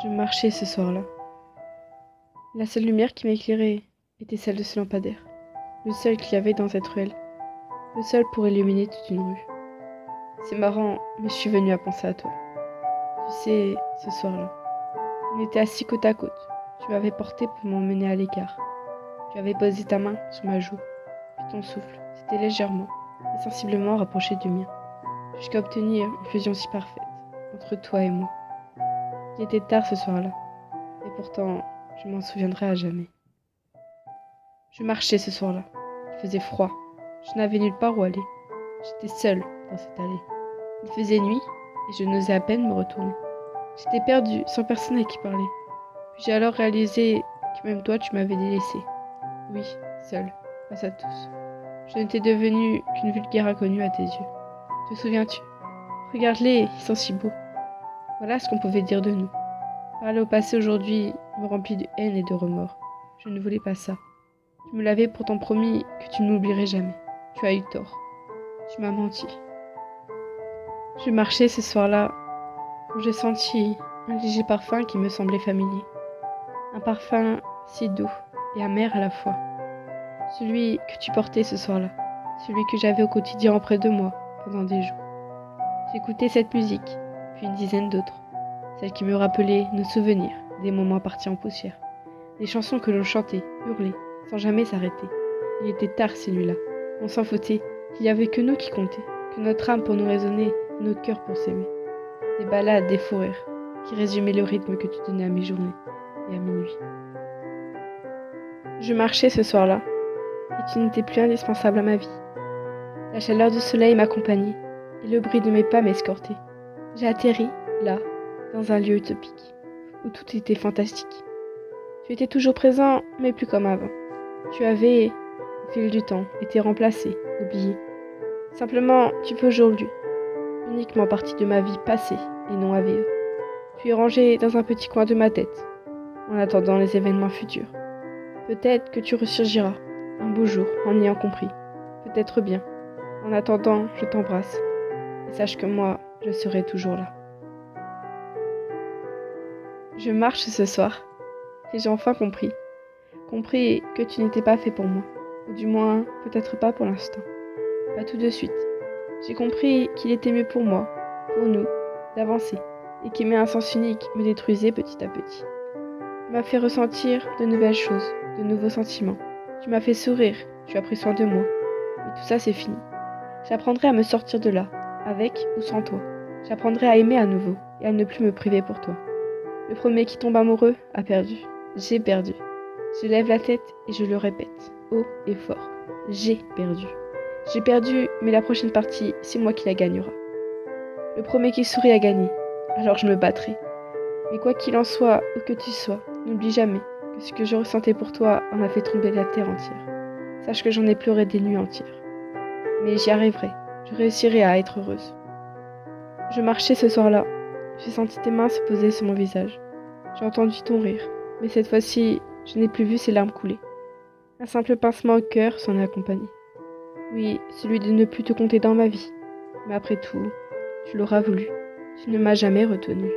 Je marchais ce soir-là. La seule lumière qui m'éclairait était celle de ce lampadaire, le seul qu'il y avait dans cette ruelle, le seul pour illuminer toute une rue. C'est marrant, mais je suis venue à penser à toi. Tu sais, ce soir-là, on était assis côte à côte. Tu m'avais porté pour m'emmener à l'écart. Tu avais posé ta main sur ma joue, puis ton souffle s'était légèrement et sensiblement rapproché du mien, jusqu'à obtenir une fusion si parfaite entre toi et moi. Il était tard ce soir-là, et pourtant, je m'en souviendrai à jamais. Je marchais ce soir-là. Il faisait froid. Je n'avais nulle part où aller. J'étais seule dans cette allée. Il faisait nuit, et je n'osais à peine me retourner. J'étais perdue, sans personne à qui parler. Puis j'ai alors réalisé que même toi, tu m'avais délaissée. Oui, seule, face à tous. Je n'étais devenue qu'une vulgaire inconnue à tes yeux. Te souviens-tu? Regarde-les, ils sont si beaux. Voilà ce qu'on pouvait dire de nous. Parler au passé aujourd'hui me remplit de haine et de remords. Je ne voulais pas ça. Tu me l'avais pourtant promis que tu ne m'oublierais jamais. Tu as eu tort. Tu m'as menti. Je marchais ce soir-là quand j'ai senti un léger parfum qui me semblait familier. Un parfum si doux et amer à la fois. Celui que tu portais ce soir-là. Celui que j'avais au quotidien auprès de moi pendant des jours. J'écoutais cette musique, puis une dizaine d'autres. Celles qui me rappelaient nos souvenirs, des moments partis en poussière. Des chansons que l'on chantait, hurlait, sans jamais s'arrêter. Il était tard ces nuits-là. On s'en foutait qu'il n'y avait que nous qui comptaient, que notre âme pour nous raisonner, notre cœur pour s'aimer. Des ballades, des fous rires, qui résumaient le rythme que tu donnais à mes journées et à minuit. Je marchais ce soir-là, et tu n'étais plus indispensable à ma vie. La chaleur du soleil m'accompagnait, et le bruit de mes pas m'escortait. J'ai atterri, là, dans un lieu utopique, où tout était fantastique. Tu étais toujours présent, mais plus comme avant. Tu avais, au fil du temps, été remplacé, oublié. Simplement, tu peux aujourd'hui, uniquement partie de ma vie passée et non à vivre. Tu es rangé dans un petit coin de ma tête, en attendant les événements futurs. Peut-être que tu ressurgiras, un beau jour, en ayant compris. Peut-être bien. En attendant, je t'embrasse. Et sache que moi, je serai toujours là. Je marche ce soir, et j'ai enfin compris. Compris que tu n'étais pas fait pour moi. Ou du moins, peut-être pas pour l'instant. Pas tout de suite. J'ai compris qu'il était mieux pour moi, pour nous, d'avancer, et qu'aimer un sens unique me détruisait petit à petit. Tu m'as fait ressentir de nouvelles choses, de nouveaux sentiments. Tu m'as fait sourire, tu as pris soin de moi. Mais tout ça, c'est fini. J'apprendrai à me sortir de là, avec ou sans toi. J'apprendrai à aimer à nouveau, et à ne plus me priver pour toi. Le premier qui tombe amoureux a perdu. J'ai perdu. Je lève la tête et je le répète, haut et fort. J'ai perdu. J'ai perdu, mais la prochaine partie, c'est moi qui la gagnera. Le premier qui sourit a gagné, alors je me battrai. Mais quoi qu'il en soit, où que tu sois, n'oublie jamais que ce que je ressentais pour toi en a fait trembler la terre entière. Sache que j'en ai pleuré des nuits entières. Mais j'y arriverai, je réussirai à être heureuse. Je marchais ce soir-là, j'ai senti tes mains se poser sur mon visage. J'ai entendu ton rire, mais cette fois-ci, je n'ai plus vu ces larmes couler. Un simple pincement au cœur s'en est accompagné. Oui, celui de ne plus te compter dans ma vie. Mais après tout, tu l'auras voulu. Tu ne m'as jamais retenu.